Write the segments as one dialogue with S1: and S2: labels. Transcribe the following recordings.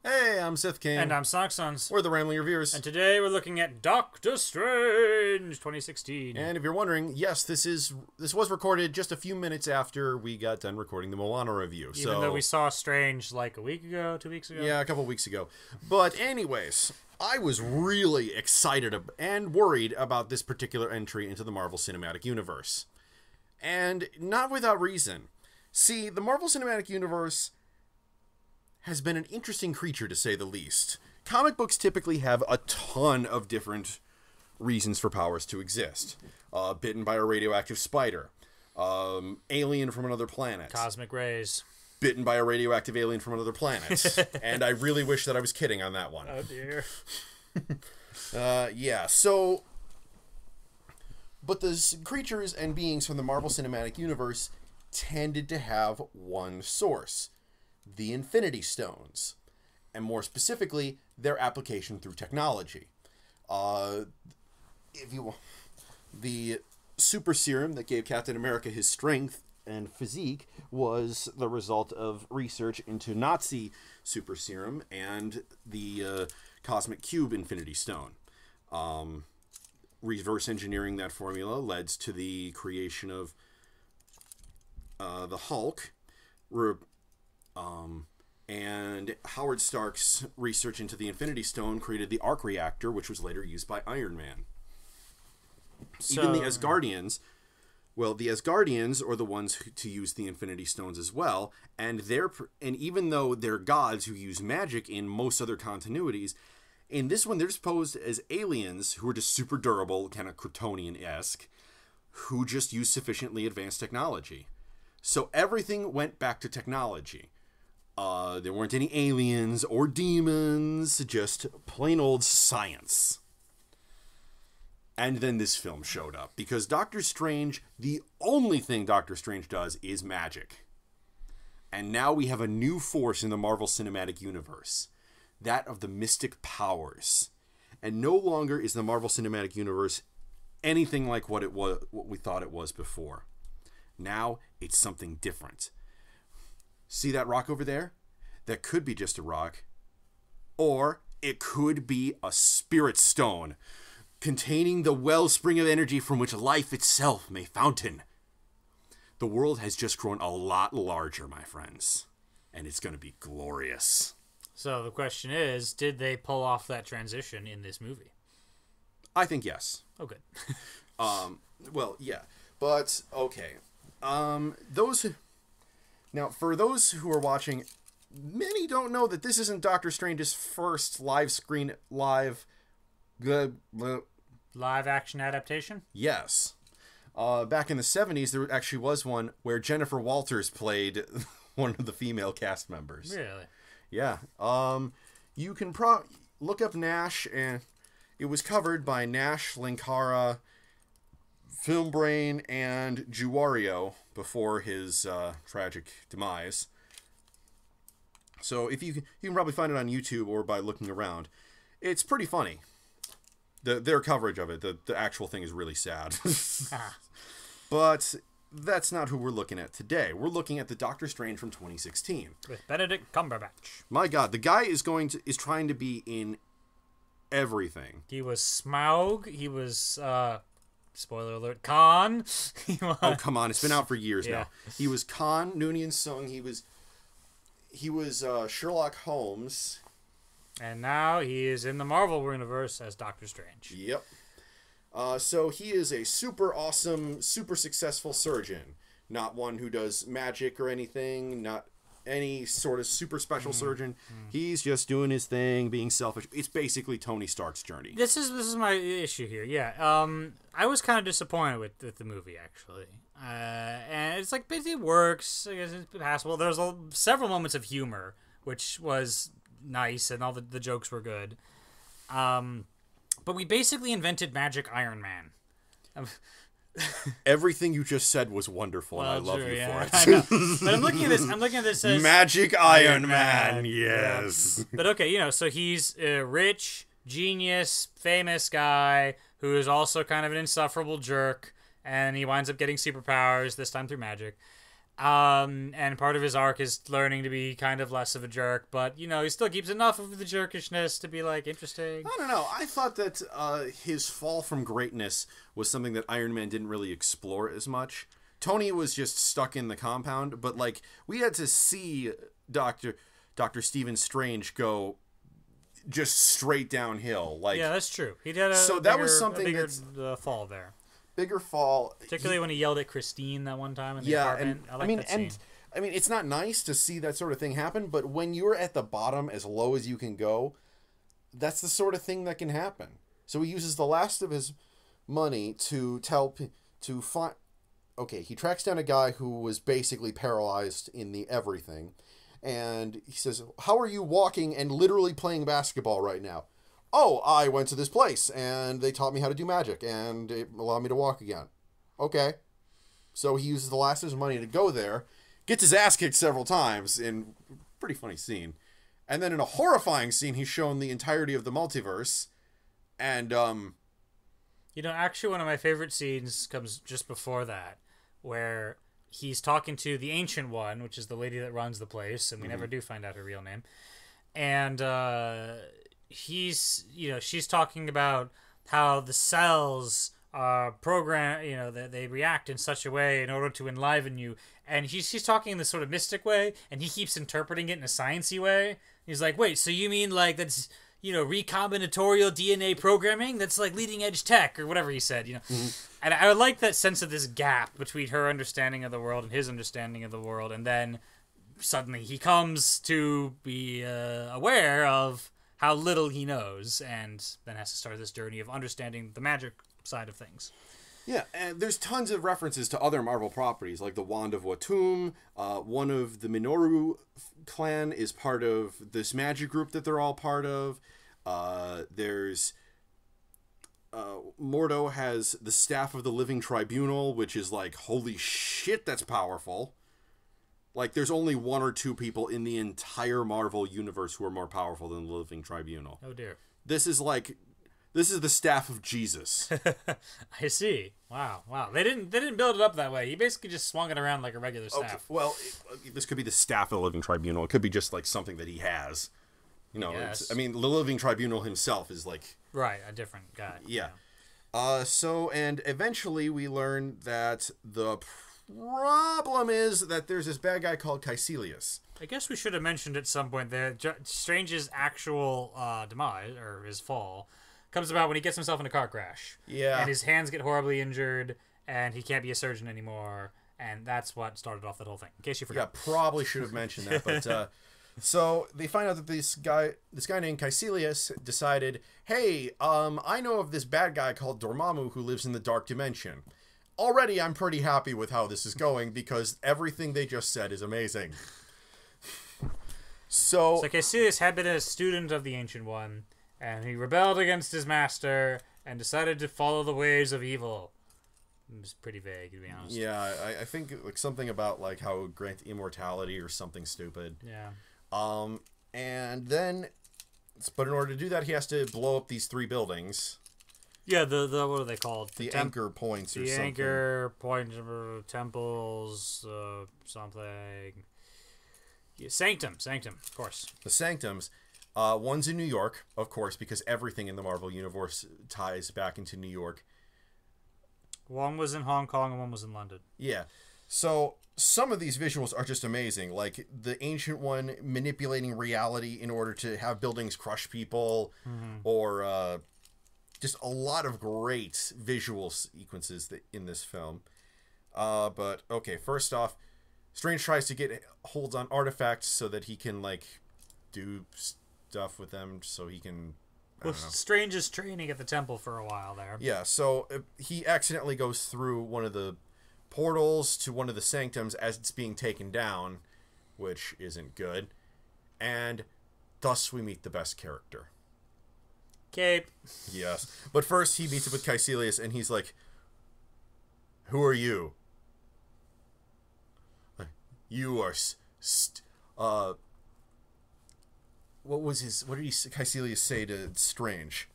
S1: Hey, I'm Sith King.
S2: And I'm Sonic Sons.
S1: We're the Rambling Reviewers.
S2: And today we're looking at Doctor Strange 2016.
S1: And if you're wondering, yes, this was recorded just a few minutes after we got done recording the Moana review.
S2: Even though we saw Strange like a week ago, 2 weeks ago?
S1: Yeah, a couple weeks ago. But anyways, I was really excited and worried about this particular entry into the Marvel Cinematic Universe. And not without reason. See, the Marvel Cinematic Universe has been an interesting creature, to say the least. Comic books typically have a ton of different reasons for powers to exist. Bitten by a radioactive spider. Alien from another planet.
S2: Cosmic rays.
S1: Bitten by a radioactive alien from another planet. And I really wish that I was kidding on that one.
S2: Oh, dear.
S1: Yeah, so... But the creatures and beings from the Marvel Cinematic Universe tended to have one source. The Infinity Stones, and more specifically, their application through technology. The super serum that gave Captain America his strength and physique was the result of research into Nazi super serum and the Cosmic Cube Infinity Stone. Reverse engineering that formula led to the creation of the Hulk. And Howard Stark's research into the Infinity Stone created the arc reactor, which was later used by Iron Man. Even the Asgardians, the Asgardians are the ones to use the Infinity Stones as well, and even though they're gods who use magic in most other continuities, in this one they're posed as aliens who are just super durable, kind of Kryptonian-esque, who just use sufficiently advanced technology. So everything went back to technology. There weren't any aliens or demons, just plain old science. And then this film showed up, because Doctor Strange, the only thing Doctor Strange does is magic. And now we have a new force in the Marvel Cinematic Universe, that of the mystic powers. And no longer is the Marvel Cinematic Universe anything like what we thought it was before. Now it's something different. See that rock over there? That could be just a rock. Or it could be a spirit stone, containing the wellspring of energy from which life itself may fountain. The world has just grown a lot larger, my friends. And it's going to be glorious.
S2: So the question is, did they pull off that transition in this movie?
S1: I think yes.
S2: Oh, good.
S1: Well, yeah. But, okay. Now, for those who are watching, many don't know that this isn't Doctor Strange's first live
S2: action adaptation?
S1: Yes. Back in the 70s, there actually was one where Jennifer Walters played one of the female cast members.
S2: Really?
S1: Yeah. You can look up Nash, and it was covered by Nash, Linkara, Filmbrain, and Juwario before his tragic demise. So if you can probably find it on YouTube or by looking around. It's pretty funny. Their coverage of it, the actual thing is really sad. But that's not who we're looking at today. We're looking at the Doctor Strange from 2016
S2: with Benedict Cumberbatch.
S1: My God, the guy is trying to be in everything.
S2: He was Smaug. He was spoiler alert, Khan.
S1: Oh, come on. It's been out for years now. He was Khan, Noonien Sung. He was Sherlock Holmes.
S2: And now he is in the Marvel Universe as Doctor Strange.
S1: Yep. So he is a super awesome, super successful surgeon. Not one who does magic or anything. Not any sort of super special surgeon. He's just doing his thing, being selfish. It's basically Tony Stark's journey.
S2: This is my issue here. Yeah. I was kind of disappointed with the movie, actually. And it's like, it works. I guess it's passable. There's several moments of humor, which was nice, and all the jokes were good. But we basically invented Magic Iron Man.
S1: Everything you just said was wonderful, and I love you for it.
S2: I know. But I'm looking at this as
S1: Magic Iron Man, yes.
S2: Yeah. But okay, so he's a rich, genius, famous guy who is also kind of an insufferable jerk, and he winds up getting superpowers, this time through magic. And part of his arc is learning to be kind of less of a jerk, but you know, he still keeps enough of the jerkishness to be like interesting.
S1: I don't know. I thought that his fall from greatness was something that Iron Man didn't really explore as much. Tony was just stuck in the compound, but like we had to see Doctor Stephen Strange go just straight downhill. Like,
S2: yeah, that's true. He did a bigger fall there.
S1: Bigger fall,
S2: particularly when he yelled at Christine that one time in the apartment. I mean,
S1: it's not nice to see that sort of thing happen, but when you're at the bottom as low as you can go, that's the sort of thing that can happen. So he uses the last of his money to find. Okay, he tracks down a guy who was basically paralyzed in the everything, and he says, "How are you walking and literally playing basketball right now?" "Oh, I went to this place, and they taught me how to do magic, and it allowed me to walk again." Okay. So he uses the last of his money to go there, gets his ass kicked several times in a pretty funny scene. And then in a horrifying scene, he's shown the entirety of the multiverse, and,
S2: You know, actually one of my favorite scenes comes just before that, where he's talking to the Ancient One, which is the lady that runs the place, and we never do find out her real name. And, she's talking about how the cells are programmed, they react in such a way in order to enliven you. And she's talking in this sort of mystic way, and he keeps interpreting it in a sciencey way. He's like, wait, so you mean like that's, recombinatorial DNA programming? That's like leading edge tech or whatever he said, And I like that sense of this gap between her understanding of the world and his understanding of the world. And then suddenly he comes to be aware of how little he knows, and then has to start this journey of understanding the magic side of things.
S1: Yeah, and there's tons of references to other Marvel properties, like the Wand of Watum. One of the Minoru clan is part of this magic group that they're all part of. There's Mordo has the Staff of the Living Tribunal, which is like, holy shit, that's powerful. Like, there's only one or two people in the entire Marvel universe who are more powerful than the Living Tribunal.
S2: Oh, dear.
S1: This is the staff of Jesus.
S2: I see. Wow. They didn't build it up that way. He basically just swung it around like a regular staff.
S1: Okay. Well, this could be the staff of the Living Tribunal. It could be just like something that he has. The Living Tribunal himself is like...
S2: Right, a different guy.
S1: Yeah. And eventually we learn that the problem is that there's this bad guy called Caecilius.
S2: I guess we should have mentioned at some point that Strange's actual demise, or his fall, comes about when he gets himself in a car crash.
S1: Yeah.
S2: And his hands get horribly injured, and he can't be a surgeon anymore, and that's what started off that whole thing, in case you forgot.
S1: Yeah, probably should have mentioned that, but... So they find out that this guy named Caecilius decided, hey, I know of this bad guy called Dormammu who lives in the Dark Dimension. Already, I'm pretty happy with how this is going because everything they just said is amazing. So
S2: Caecilius had been a student of the Ancient One, and he rebelled against his master and decided to follow the ways of evil. It was pretty vague, to be honest.
S1: Yeah, I think like something about like how it would grant immortality or something stupid.
S2: Yeah.
S1: And then, but in order to do that, he has to blow up these 3 buildings.
S2: Yeah, the what are they called?
S1: The anchor points or something.
S2: The anchor point temples, something. Yeah, Sanctum, of course.
S1: The Sanctums. One's in New York, of course, because everything in the Marvel Universe ties back into New York.
S2: One was in Hong Kong and one was in London.
S1: Yeah. So some of these visuals are just amazing. Like the Ancient One manipulating reality in order to have buildings crush people, or just a lot of great visual sequences in this film. But okay, first off, Strange tries to get holds on artifacts so that he can like do stuff with them, so he can. Well,
S2: Strange is training at the temple for a while there.
S1: Yeah, so he accidentally goes through one of the portals to one of the sanctums as it's being taken down, which isn't good. And thus we meet the best character.
S2: Cape.
S1: Yes. But first he meets up with Caecilius and he's like, who are you? You are what did Caecilius say to Strange?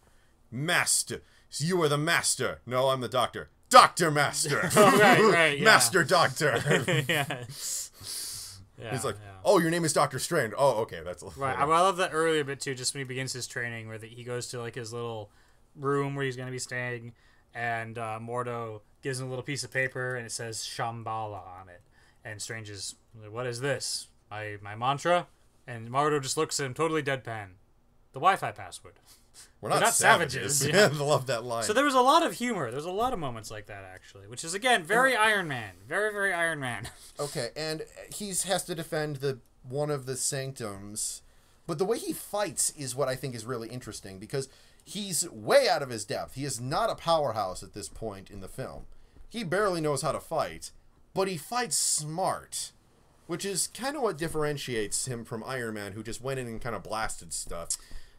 S1: Master. You are the master. No, I'm the doctor. Doctor Master.
S2: right, yeah.
S1: Master Doctor.
S2: Yeah.
S1: He's like, oh, your name is Doctor Strange. Oh, okay, that's
S2: right. I love that earlier bit too. Just when he begins his training, where he goes to like his little room where he's going to be staying, and Mordo gives him a little piece of paper, and it says Shambhala on it. And Strange is like, what is this? My mantra? And Mordo just looks at him, totally deadpan. The Wi-Fi password.
S1: We're not savages.
S2: Yeah.
S1: I love that line.
S2: So there was a lot of humor. There's a lot of moments like that, actually, which is, again, very Iron Man. Very, very Iron Man.
S1: Okay, and he has to defend one of the sanctums. But the way he fights is what I think is really interesting, because he's way out of his depth. He is not a powerhouse at this point in the film. He barely knows how to fight, but he fights smart, which is kind of what differentiates him from Iron Man, who just went in and kind of blasted stuff.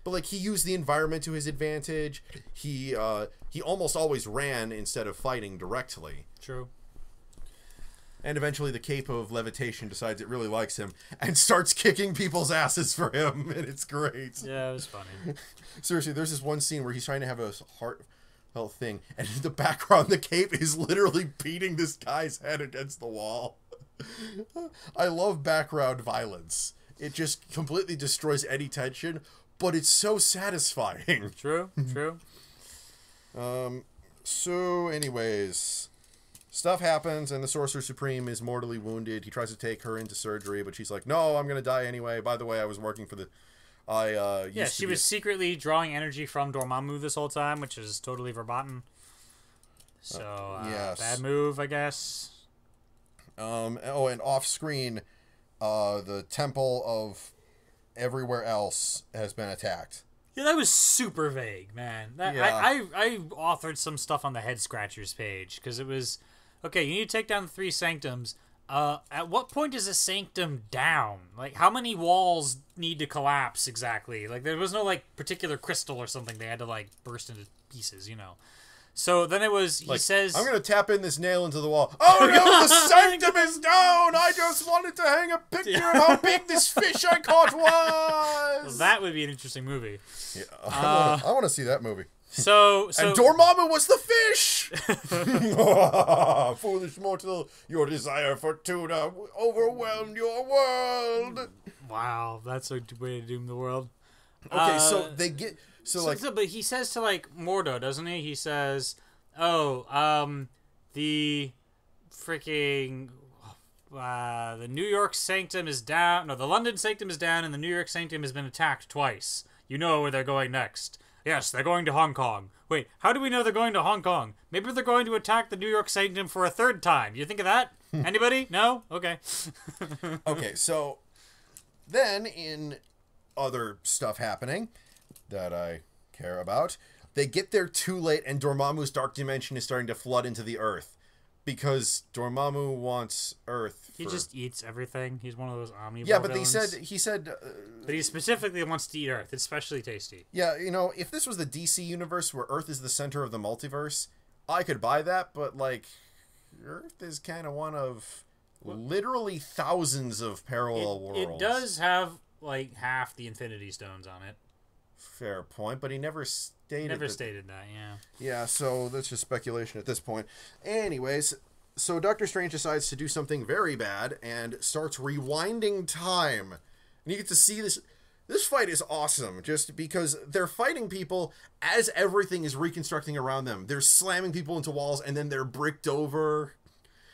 S1: But, like, he used the environment to his advantage. He almost always ran instead of fighting directly.
S2: True.
S1: And eventually the Cape of Levitation decides it really likes him and starts kicking people's asses for him, and it's great.
S2: Yeah, it was funny.
S1: Seriously, there's this one scene where he's trying to have a heartfelt thing, and in the background the Cape is literally beating this guy's head against the wall. I love background violence. It just completely destroys any tension, but it's so satisfying.
S2: True.
S1: So anyways, stuff happens and the Sorcerer Supreme is mortally wounded. He tries to take her into surgery, but she's like, no, I'm gonna die anyway. By the way, I was working for the
S2: she was secretly drawing energy from Dormammu this whole time, which is totally verboten. So
S1: yes.
S2: Bad move, I guess.
S1: And off screen, the temple of everywhere else has been attacked.
S2: Yeah, that was super vague, man. I authored some stuff on the Head Scratchers page, because it was, okay, you need to take down the 3 sanctums. At what point is a sanctum down? Like, how many walls need to collapse exactly? Like, there was no, like, particular crystal or something they had to, like, burst into pieces, you know. So then it was, he says...
S1: I'm going to tap in this nail into the wall. Oh no, the sanctum is down! I just wanted to hang a picture of how big this fish I caught was!
S2: Well, that would be an interesting movie.
S1: Yeah, I want to see that movie.
S2: So
S1: and Dormammu was the fish! Foolish mortal, your desire for tuna overwhelmed your world!
S2: Wow, that's a way to doom the world.
S1: Okay, so they get...
S2: but he says to, like, Mordo, doesn't he? He says, the freaking, the New York sanctum is down. No, the London sanctum is down, and the New York sanctum has been attacked twice. You know where they're going next. Yes, they're going to Hong Kong. Wait, how do we know they're going to Hong Kong? Maybe they're going to attack the New York sanctum for a 3rd time. You think of that? Anybody? No? Okay.
S1: Okay, so then in other stuff happening that I care about, they get there too late, and Dormammu's dark dimension is starting to flood into the Earth because Dormammu wants Earth.
S2: He just eats everything. He's one of those omnivore
S1: Yeah, but
S2: villains.
S1: he said
S2: but he specifically wants to eat Earth. It's especially tasty.
S1: Yeah, you know, if this was the DC universe where Earth is the center of the multiverse, I could buy that, but like Earth is kind of one of literally thousands of parallel worlds.
S2: It does have like half the Infinity Stones on it.
S1: Fair point, but he never stated
S2: that, yeah.
S1: Yeah, so that's just speculation at this point. Anyways, so Doctor Strange decides to do something very bad and starts rewinding time. And you get to see this. This fight is awesome, just because they're fighting people as everything is reconstructing around them. They're slamming people into walls, and then they're bricked over.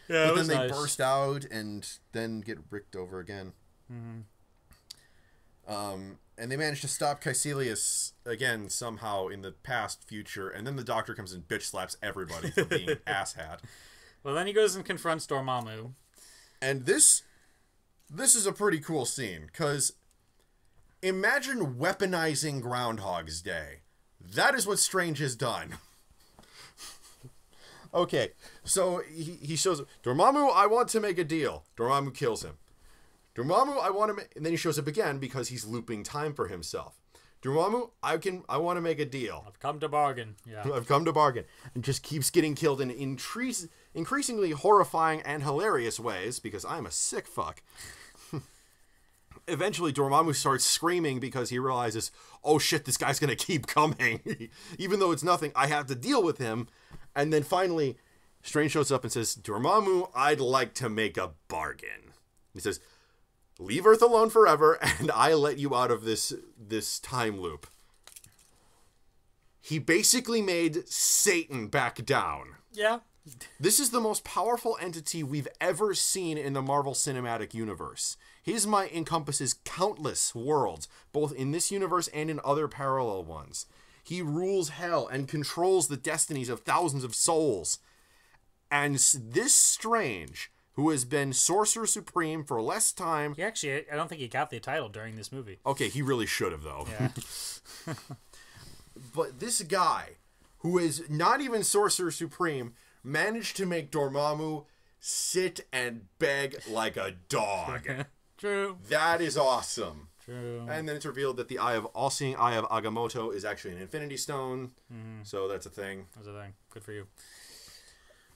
S2: Yeah,
S1: but then they burst out and then get bricked over again.
S2: Mm-hmm.
S1: And they manage to stop Caecilius again somehow in the past future, and then the Doctor comes and bitch slaps everybody for being asshat.
S2: Well, then he goes and confronts Dormammu.
S1: And this is a pretty cool scene, because imagine weaponizing Groundhog's Day. That is what Strange has done. Okay, so he shows Dormammu, I want to make a deal. Dormammu kills him. Dormammu, I want to make... And then he shows up again because he's looping time for himself. Dormammu, I want to make a deal.
S2: I've come to bargain. Yeah.
S1: I've come to bargain. And just keeps getting killed in increasingly horrifying and hilarious ways, because I'm a sick fuck. Eventually, Dormammu starts screaming because he realizes, oh shit, this guy's going to keep coming. Even though it's nothing, I have to deal with him. And then finally, Strange shows up and says, Dormammu, I'd like to make a bargain. He says, leave Earth alone forever, and I let you out of this time loop. He basically made Satan back down.
S2: Yeah.
S1: This is the most powerful entity we've ever seen in the Marvel Cinematic Universe. His might encompasses countless worlds, both in this universe and in other parallel ones. He rules hell and controls the destinies of thousands of souls. And this Strange, who has been Sorcerer Supreme for less time...
S2: He actually, I don't think he got the title during this movie.
S1: Okay, he really should have, though.
S2: Yeah.
S1: But this guy, who is not even Sorcerer Supreme, managed to make Dormammu sit and beg like a dog.
S2: True.
S1: That is awesome.
S2: True.
S1: And then it's revealed that the all-seeing eye of Agamotto is actually an Infinity Stone. Mm-hmm. So that's a thing.
S2: That's a thing. Good for you.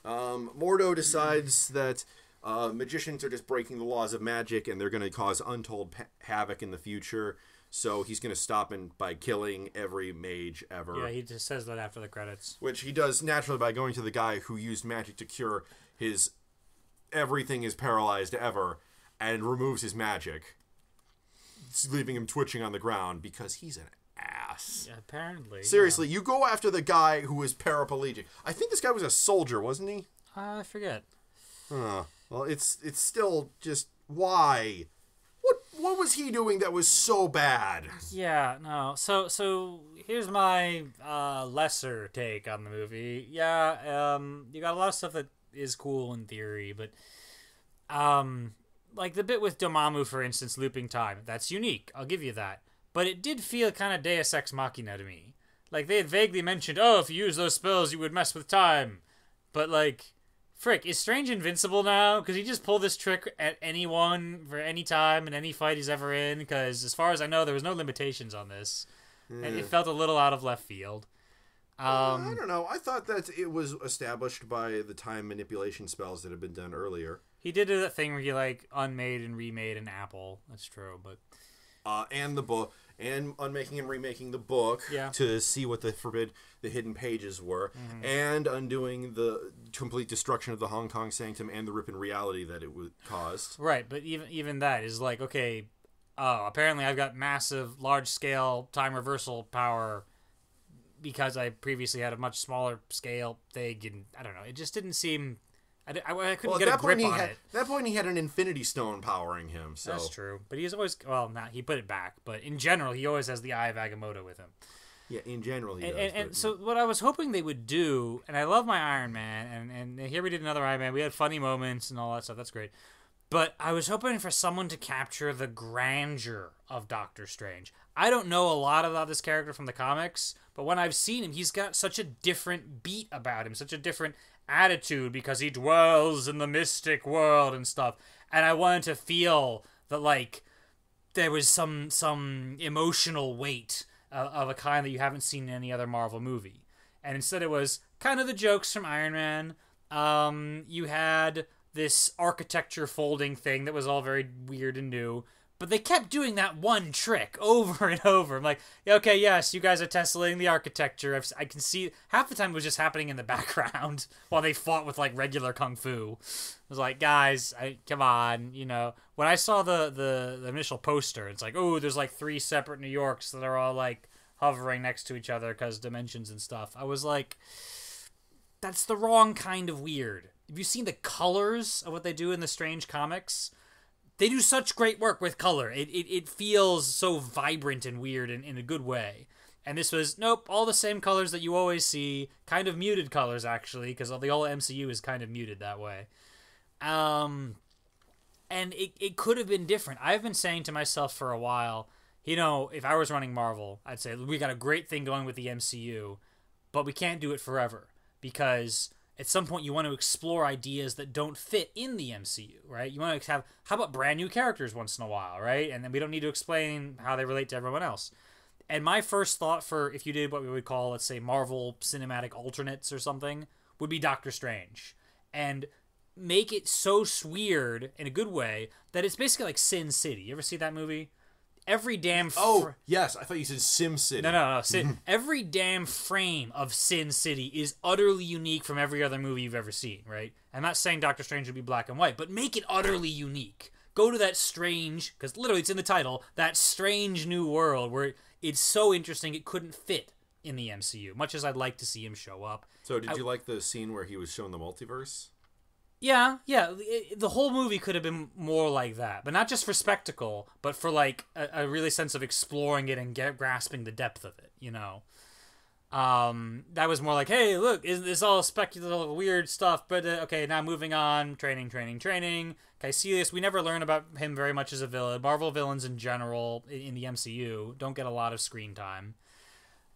S1: Mordo decides that magicians are just breaking the laws of magic and they're going to cause untold havoc in the future. So he's going to stop by killing every mage ever.
S2: Yeah, he just says that after the credits.
S1: Which he does naturally by going to the guy who used magic to cure his everything is paralyzed ever and removes his magic, leaving him twitching on the ground because he's an ass.
S2: Yeah, apparently.
S1: Seriously, you go after the guy who was paraplegic. I think this guy was a soldier, wasn't he?
S2: I forget.
S1: Well, it's still just why? What was he doing that was so bad?
S2: Yeah, no. So here's my lesser take on the movie. Yeah, you got a lot of stuff that is cool in theory, but like the bit with Dormammu, for instance, looping time. That's unique. I'll give you that. But it did feel kind of Deus Ex Machina to me. Like, they had vaguely mentioned, oh, if you use those spells, you would mess with time. But, like, frick, is Strange invincible now? Because he just pulled this trick at anyone for any time in any fight he's ever in. Because, as far as I know, there was no limitations on this. And it felt a little out of left field.
S1: I don't know. I thought that it was established by the time manipulation spells that had been done earlier.
S2: He did do that thing where he, like, unmade and remade an apple. That's true, but...
S1: and the book, and unmaking and remaking the book to see what the hidden pages were, and undoing the complete destruction of the Hong Kong Sanctum and the rip in reality that it caused.
S2: Right, but even that is like, okay, apparently I've got massive, large-scale time reversal power because I previously had a much smaller scale thing, and I don't know, it just didn't seem... I couldn't get a grip on it.
S1: At that point, he had an Infinity Stone powering him. So.
S2: That's true. But he's always... Well, he put it back. But in general, he always has the Eye of Agamotto with him.
S1: Yeah, in general, he
S2: does. And so what I was hoping they would do... And I love my Iron Man. And here we did another Iron Man. We had funny moments and all that stuff. That's great. But I was hoping for someone to capture the grandeur of Doctor Strange. I don't know a lot about this character from the comics. But when I've seen him, he's got such a different beat about him. Such a different... attitude because he dwells in the mystic world and stuff, and I wanted to feel that like there was some emotional weight of a kind that you haven't seen in any other Marvel movie, and instead it was kind of the jokes from Iron Man. You had this architecture folding thing that was all very weird and new, but they kept doing that one trick over and over. I'm like, okay, yes, you guys are tessellating the architecture. I can see half the time it was just happening in the background while they fought with like regular kung fu. I was like, guys, come on, you know. When I saw the initial poster, it's like, oh, there's like 3 separate New Yorks that are all like hovering next to each other because dimensions and stuff. I was like, that's the wrong kind of weird. Have you seen the colors of what they do in the Strange comics? They do such great work with color. It feels so vibrant and weird in a good way. And this was, nope, all the same colors that you always see. Kind of muted colors, actually, because the whole MCU is kind of muted that way. And it could have been different. I've been saying to myself for a while, you know, if I was running Marvel, I'd say, we got a great thing going with the MCU, but we can't do it forever. Because... at some point, you want to explore ideas that don't fit in the MCU, right? You want to have, how about brand new characters once in a while, right? And then we don't need to explain how they relate to everyone else. And my first thought for if you did what we would call, let's say, Marvel Cinematic Alternates or something, would be Doctor Strange. And make it so weird in a good way that it's basically like Sin City. You ever see that movie? every damn
S1: Oh, yes. I thought you said Sim City.
S2: no. Every damn frame of Sin City is utterly unique from every other movie you've ever seen, right? I'm not saying Doctor Strange would be black and white, but make it utterly unique. Go to that strange, because literally it's in the title, that strange new world where it's so interesting it couldn't fit in the MCU, much as I'd like to see him show up.
S1: So did you like the scene where he was shown the multiverse?
S2: Yeah. The whole movie could have been more like that, but not just for spectacle, but for like a really sense of exploring it and grasping the depth of it. That was more like, hey, look, is this all speculative, weird stuff? But okay, now moving on. Training. Caecilius, we never learn about him very much as a villain. Marvel villains in general in the MCU don't get a lot of screen time.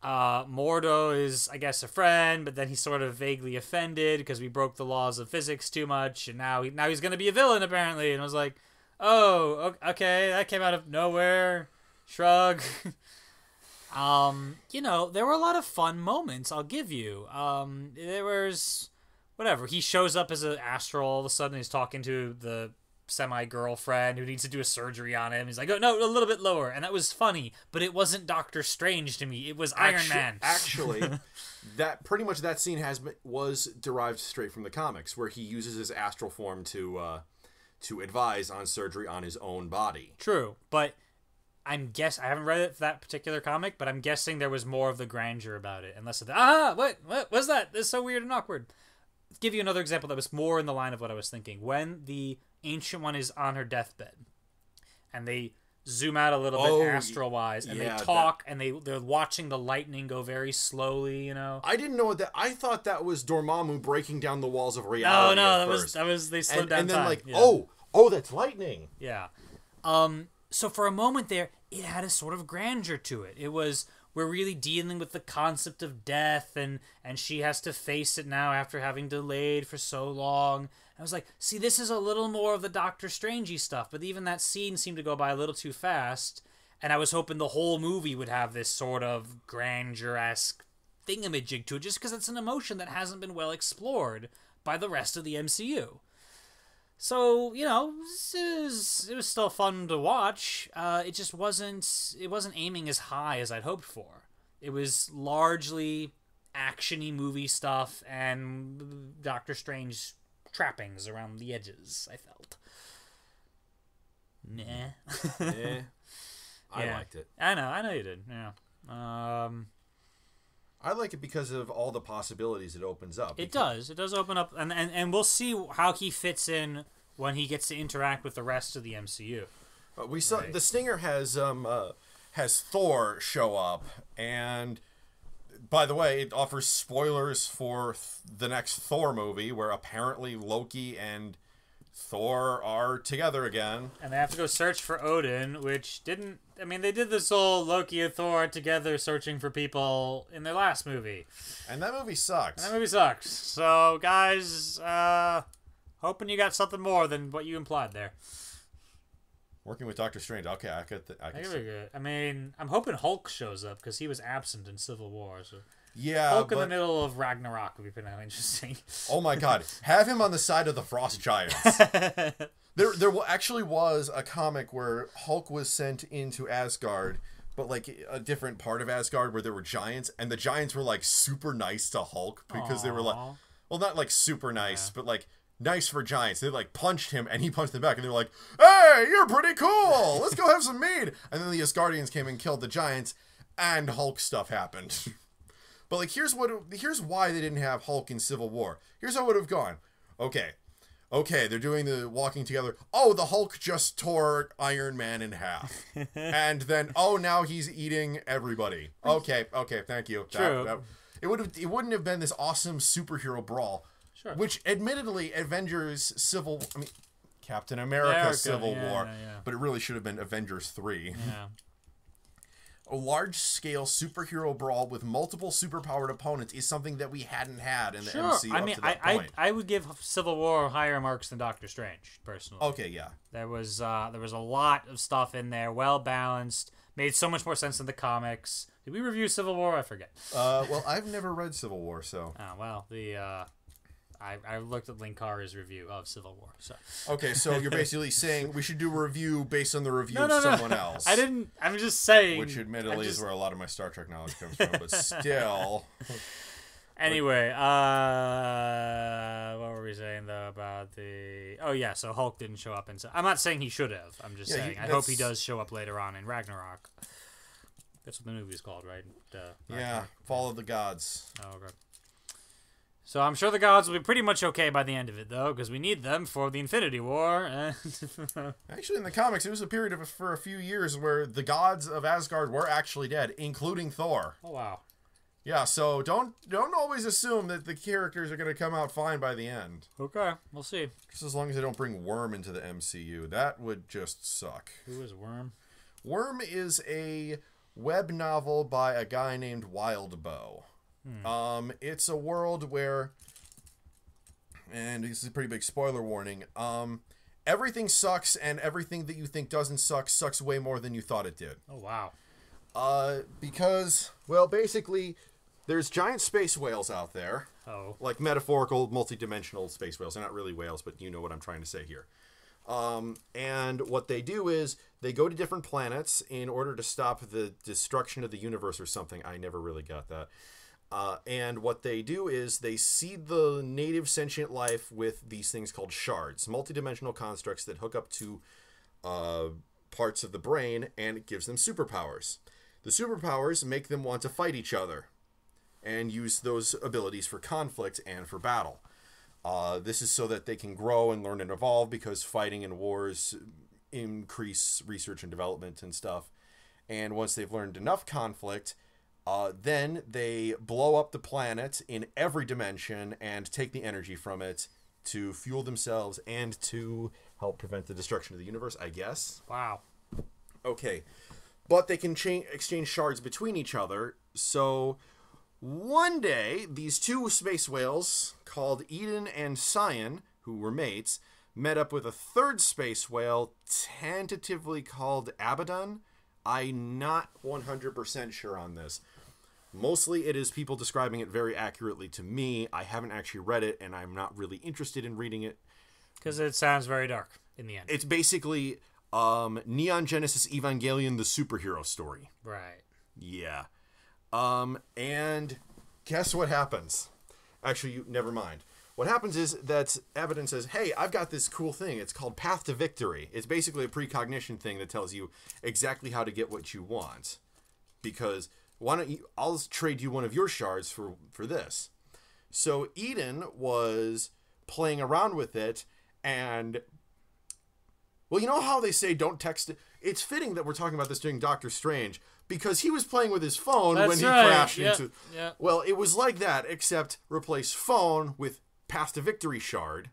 S2: Mordo is, I guess, a friend, but then he's sort of vaguely offended because we broke the laws of physics too much, and now he's going to be a villain, apparently. And I was like, oh, okay, that came out of nowhere. Shrug. There were a lot of fun moments, I'll give you. There was, whatever, he shows up as an astral, all of a sudden he's talking to the semi-girlfriend who needs to do a surgery on him. He's like, oh, no, a little bit lower. And that was funny, but it wasn't Doctor Strange to me. It was Iron Man.
S1: Actually, that scene was derived straight from the comics, where he uses his astral form to advise on surgery on his own body.
S2: True, but I haven't read that particular comic, but I'm guessing there was more of the grandeur about it, and less of the, what was that? That's so weird and awkward. I'll give you another example that was more in the line of what I was thinking. When the Ancient One is on her deathbed, and they zoom out a little bit astral-wise, and they talk, and they're watching the lightning go very slowly,
S1: I didn't know that. I thought that was Dormammu breaking down the walls of reality.
S2: No, that was they slowed down
S1: and then
S2: time.
S1: Oh, that's lightning.
S2: Yeah. So for a moment there, it had a sort of grandeur to it. It was, we're really dealing with the concept of death, and she has to face it now after having delayed for so long. I was like, see, this is a little more of the Doctor Strangey stuff, but even that scene seemed to go by a little too fast, and I was hoping the whole movie would have this sort of grandeur-esque thingamajig to it, just because it's an emotion that hasn't been well explored by the rest of the MCU. So, it was still fun to watch. It just wasn't aiming as high as I'd hoped for. It was largely action-y movie stuff and Doctor Strange trappings around the edges, I felt. Nah.
S1: I liked it.
S2: I know you did. Yeah.
S1: I like it because of all the possibilities it opens up.
S2: It does open up, and we'll see how he fits in when he gets to interact with the rest of the MCU.
S1: We saw the Stinger has Thor show up, and by the way, it offers spoilers for the next Thor movie, where apparently Loki and Thor are together again.
S2: And they have to go search for Odin, which didn't... I mean, they did this whole Loki and Thor are together searching for people in their last movie.
S1: And that movie sucks.
S2: So, guys, hoping you got something more than what you implied there.
S1: Working with Doctor Strange. Okay, I could see.
S2: Good. I mean, I'm hoping Hulk shows up, because he was absent in Civil War, so...
S1: Yeah,
S2: Hulk in the middle of Ragnarok would be pretty interesting.
S1: Oh my god. Have him on the side of the Frost Giants. There actually was a comic where Hulk was sent into Asgard, but like a different part of Asgard where there were giants, and the giants were like super nice to Hulk because they were like, well, not like super nice, but like nice for giants. They like punched him and he punched them back, and they were like, hey, you're pretty cool. Let's go have some mead. And then the Asgardians came and killed the giants, and Hulk stuff happened. But like, here's why they didn't have Hulk in Civil War. Here's how it would have gone. Okay, they're doing the walking together. Oh, the Hulk just tore Iron Man in half. And then, now he's eating everybody. Okay, thank you.
S2: True.
S1: It wouldn't have been this awesome superhero brawl.
S2: Sure.
S1: Which admittedly, Captain America Civil War.
S2: Yeah.
S1: But it really should have been Avengers 3.
S2: Yeah.
S1: A large-scale superhero brawl with multiple superpowered opponents is something that we hadn't had in the MCU up to that point.
S2: I would give Civil War higher marks than Doctor Strange, personally.
S1: Okay, yeah.
S2: There was a lot of stuff in there, well balanced, made so much more sense than the comics. Did we review Civil War? I forget.
S1: Well, I've never read Civil War, so.
S2: Oh well, I looked at Linkara's review of Civil War. So
S1: Okay, so you're basically saying we should do a review based on the review of someone else.
S2: I didn't. I'm just saying.
S1: Which admittedly is where a lot of my Star Trek knowledge comes from, but still.
S2: Anyway, what were we saying though about the? Oh yeah, so Hulk didn't show up, and so I'm not saying he should have. I'm just saying I hope he does show up later on in Ragnarok. That's what the movie's called, right?
S1: Yeah, Fall of the Gods.
S2: Oh, okay. So I'm sure the gods will be pretty much okay by the end of it, though, because we need them for the Infinity War.
S1: Actually, in the comics, it was a period for a few years where the gods of Asgard were actually dead, including Thor.
S2: Oh wow.
S1: Yeah, so don't always assume that the characters are going to come out fine by the end.
S2: Okay, we'll see.
S1: Just as long as they don't bring Worm into the MCU. That would just suck.
S2: Who is Worm?
S1: Worm is a web novel by a guy named Wildbow. It's a world where, and this is a pretty big spoiler warning, everything sucks, and everything that you think doesn't suck sucks way more than you thought it did.
S2: Oh, wow.
S1: Because, well, basically, there's giant space whales out there.
S2: Oh.
S1: Like metaphorical, multi-dimensional space whales. They're not really whales, but you know what I'm trying to say here. And what they do is they go to different planets in order to stop the destruction of the universe or something. I never really got that. And what they do is they seed the native sentient life with these things called shards, multidimensional constructs that hook up to parts of the brain, and it gives them superpowers. The superpowers make them want to fight each other and use those abilities for conflict and for battle. This is so that they can grow and learn and evolve, because fighting and wars increase research and development and stuff. And once they've learned enough conflict, then they blow up the planet in every dimension and take the energy from it to fuel themselves and to help prevent the destruction of the universe, I guess.
S2: Wow.
S1: Okay. But they can exchange shards between each other. So one day, these two space whales called Eden and Cyan, who were mates, met up with a third space whale tentatively called Abaddon. I'm not 100% sure on this. Mostly it is people describing it very accurately to me. I haven't actually read it, and I'm not really interested in reading it.
S2: Because it sounds very dark in the end.
S1: It's basically Neon Genesis Evangelion, the superhero story.
S2: Right.
S1: Yeah. And guess what happens? Actually, never mind. What happens is that Abaddon says, hey, I've got this cool thing. It's called Path to Victory. It's basically a precognition thing that tells you exactly how to get what you want. Because why don't you, I'll trade you one of your shards for this. So Eden was playing around with it, and, well, you know how they say don't text it? It's fitting that we're talking about this during Doctor Strange, because he was playing with his phone when he crashed into...
S2: Yeah.
S1: Well, it was like that, except replace phone with Path to Victory shard,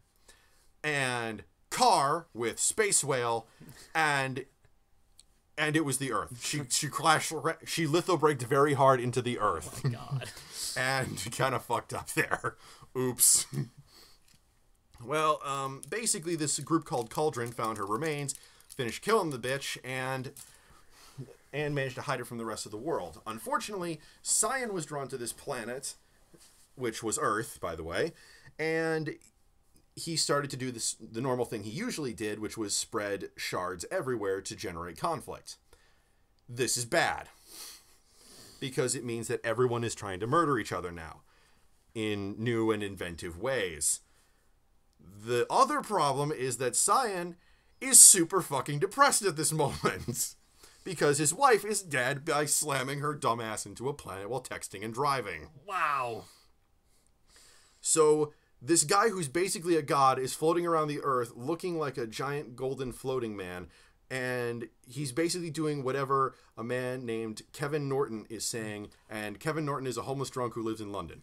S1: and car with Space Whale, and it was the Earth. She crashed, she litho-braked very hard into the Earth.
S2: Oh my God.
S1: And kind of fucked up there. Oops. Well, basically this group called Cauldron found her remains, finished killing the bitch, and managed to hide her from the rest of the world. Unfortunately, Cyan was drawn to this planet, which was Earth, by the way, and he started to do the normal thing he usually did, which was spread shards everywhere to generate conflict. This is bad, because it means that everyone is trying to murder each other now in new and inventive ways. The other problem is that Cyan is super fucking depressed at this moment, because his wife is dead by slamming her dumbass into a planet while texting and driving.
S2: Wow.
S1: So this guy who's basically a god is floating around the Earth looking like a giant golden floating man, and he's basically doing whatever a man named Kevin Norton is saying, and Kevin Norton is a homeless drunk who lives in London.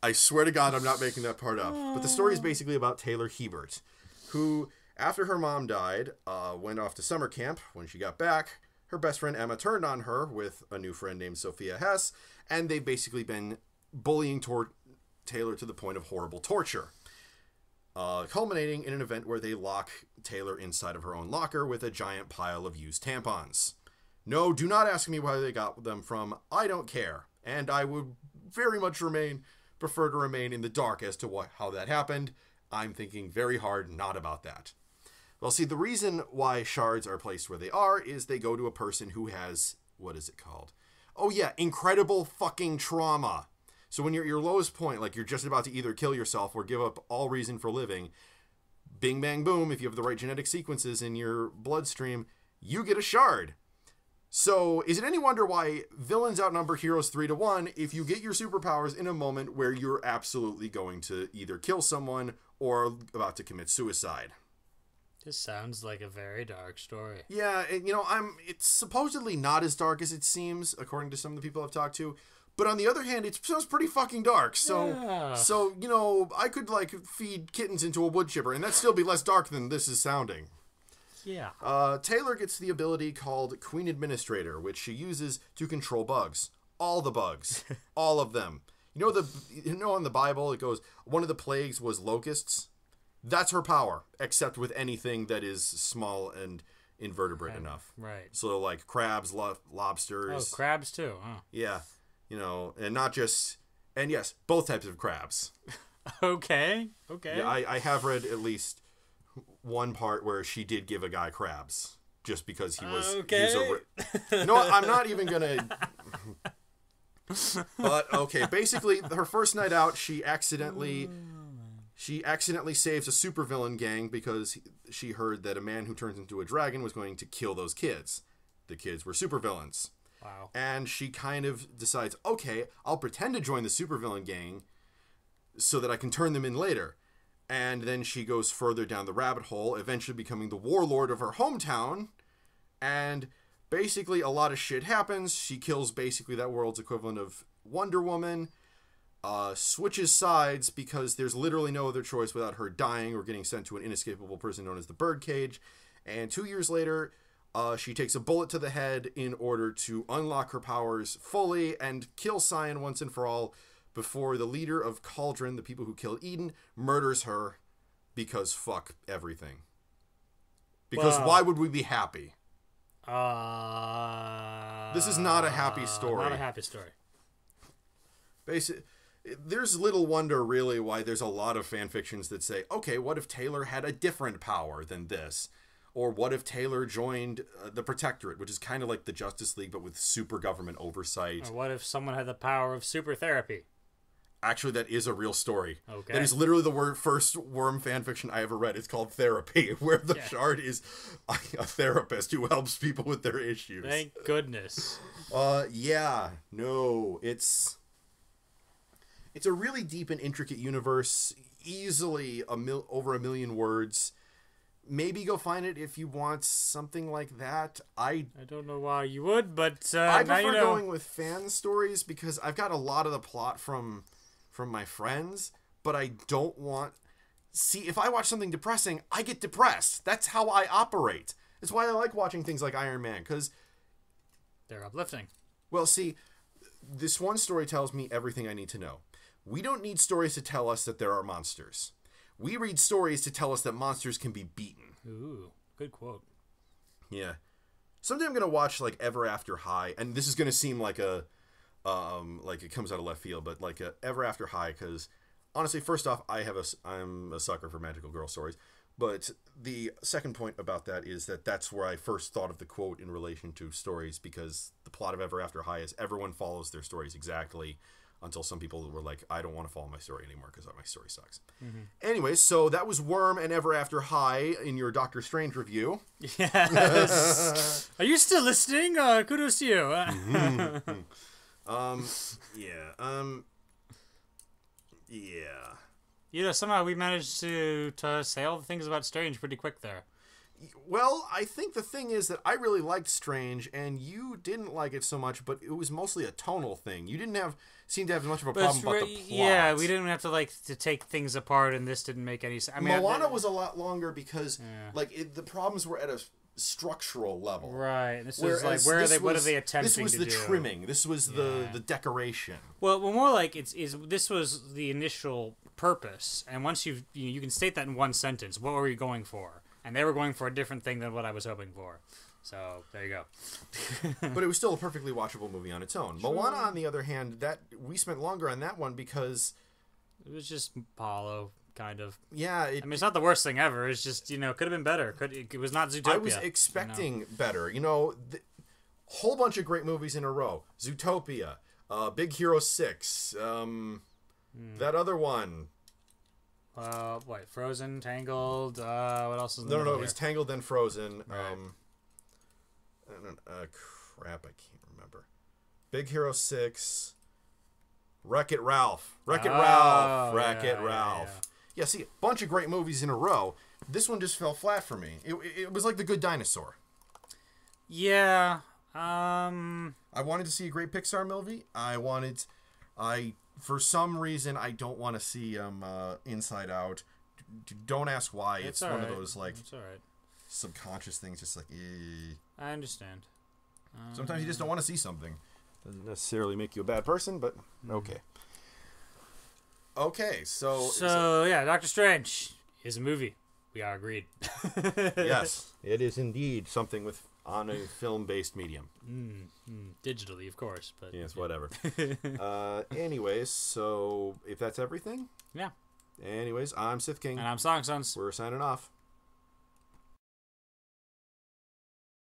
S1: I swear to God I'm not making that part up. But the story is basically about Taylor Hebert, who, after her mom died, went off to summer camp. When she got back, her best friend Emma turned on her with a new friend named Sophia Hess, and they've basically been bullying toward Taylor to the point of horrible torture, culminating in an event where they lock Taylor inside of her own locker with a giant pile of used tampons. No, do not ask me where they got them from. I don't care, and I would very much remain prefer to remain in the dark as to how that happened. I'm thinking very hard not about that. Well, see, the reason why shards are placed where they are is they go to a person who has, what is it called? Oh yeah, incredible fucking trauma. So when you're at your lowest point, like you're just about to either kill yourself or give up all reason for living, bing bang boom, if you have the right genetic sequences in your bloodstream, you get a shard. So is it any wonder why villains outnumber heroes 3-1 if you get your superpowers in a moment where you're absolutely going to either kill someone or about to commit suicide?
S2: This sounds like a very dark story.
S1: Yeah, it's supposedly not as dark as it seems, according to some of the people I've talked to. But on the other hand, it sounds pretty fucking dark. So I could feed kittens into a wood chipper, and that'd still be less dark than this is sounding.
S2: Yeah.
S1: Taylor gets the ability called Queen Administrator, which she uses to control bugs. All the bugs. All of them. In the Bible, it goes, one of the plagues was locusts. That's her power, except with anything that is small and invertebrate enough.
S2: Right.
S1: So like crabs, lobsters.
S2: Oh, crabs too, huh?
S1: Yeah. And not just, and yes, both types of crabs.
S2: Okay.
S1: Yeah, I have read at least one part where she did give a guy crabs just because he was.
S2: Okay.
S1: No, I'm not even gonna. But okay, basically, her first night out, she accidentally saves a supervillain gang because she heard that a man who turns into a dragon was going to kill those kids. The kids were supervillains.
S2: Wow.
S1: And she kind of decides, okay, I'll pretend to join the supervillain gang so that I can turn them in later. And then she goes further down the rabbit hole, eventually becoming the warlord of her hometown. And basically a lot of shit happens. She kills basically that world's equivalent of Wonder Woman. Switches sides because there's literally no other choice without her dying or getting sent to an inescapable prison known as the Birdcage. And 2 years later, she takes a bullet to the head in order to unlock her powers fully and kill Cyan once and for all before the leader of Cauldron, the people who killed Eden, murders her because fuck everything. Because why would we be happy? This is not a happy story.
S2: Not a happy story.
S1: There's little wonder, really, why there's a lot of fan fictions that say, okay, what if Taylor had a different power than this? Or what if Taylor joined the Protectorate, which is kind of like the Justice League, but with super government oversight?
S2: Or what if someone had the power of super therapy?
S1: Actually, that is a real story.
S2: Okay.
S1: That is literally the first Worm fan fiction I ever read. It's called Therapy, where the Shard is a therapist who helps people with their issues.
S2: Thank goodness.
S1: Yeah. No, it's a really deep and intricate universe. Easily over 1 million words. Maybe go find it if you want something like that. I
S2: don't know why you would, but
S1: I prefer going with fan stories because I've got a lot of the plot from my friends, but I don't want... See, if I watch something depressing, I get depressed. That's how I operate. That's why I like watching things like Iron Man, because...
S2: they're uplifting.
S1: Well, see, this one story tells me everything I need to know. We don't need stories to tell us that there are monsters. We read stories to tell us that monsters can be beaten.
S2: Ooh, good quote.
S1: Yeah. Someday I'm going to watch, like, Ever After High, and this is going to seem like a... like it comes out of left field, but like a Ever After High, because honestly, first off, I'm a sucker for magical girl stories, but the second point about that is that's where I first thought of the quote in relation to stories, because the plot of Ever After High is everyone follows their stories exactly until some people were like, I don't want to follow my story anymore because my story sucks. Mm-hmm. Anyway, so that was Worm and Ever After High in your Doctor Strange review.
S2: Yes. Are you still listening? Kudos to you.
S1: Mm-hmm. Yeah.
S2: Somehow we managed to say all the things about Strange pretty quick there.
S1: Well, I think the thing is that I really liked Strange, and you didn't like it so much, but it was mostly a tonal thing. You didn't seem to have much of a problem about the plot.
S2: Yeah, we didn't have to take things apart, and this didn't make any sense. I mean,
S1: Moana was a lot longer because the problems were at a structural level.
S2: Right. This was like what are they attempting to do?
S1: This was the trimming. This was the decoration.
S2: Well, more like this was the initial purpose, and once you can state that in one sentence, what were you going for? And they were going for a different thing than what I was hoping for. So there you go.
S1: But it was still a perfectly watchable movie on its own. Sure. Moana, on the other hand, that we spent longer on that one because
S2: It was just hollow, kind of.
S1: Yeah,
S2: I mean, it's not the worst thing ever. It's just, could have been better. It was not Zootopia.
S1: I was expecting better. Whole bunch of great movies in a row. Zootopia, Big Hero 6, that other one.
S2: Frozen, Tangled, what else is in
S1: No,
S2: here?
S1: it was Tangled then Frozen.
S2: Right.
S1: Crap, I can't remember. Big Hero 6, Wreck-It Ralph. Wreck-It Ralph. Yeah, see, a bunch of great movies in a row. This one just fell flat for me. It was like The Good Dinosaur.
S2: Yeah.
S1: I wanted to see a great Pixar movie. For some reason, I don't want to see Inside Out. Don't ask why. It's one of those
S2: it's all right.
S1: subconscious things. Just like,
S2: I understand.
S1: Sometimes you just don't want to see something. Doesn't necessarily make you a bad person, but okay. Okay,
S2: so yeah, Doctor Strange is a movie. We are agreed.
S1: Yes, it is indeed something on a film-based medium.
S2: Digitally, of course, but
S1: yes, whatever. Anyways, so if that's everything,
S2: yeah.
S1: Anyways, I'm Sith King.
S2: And I'm Song Sons.
S1: We're signing off.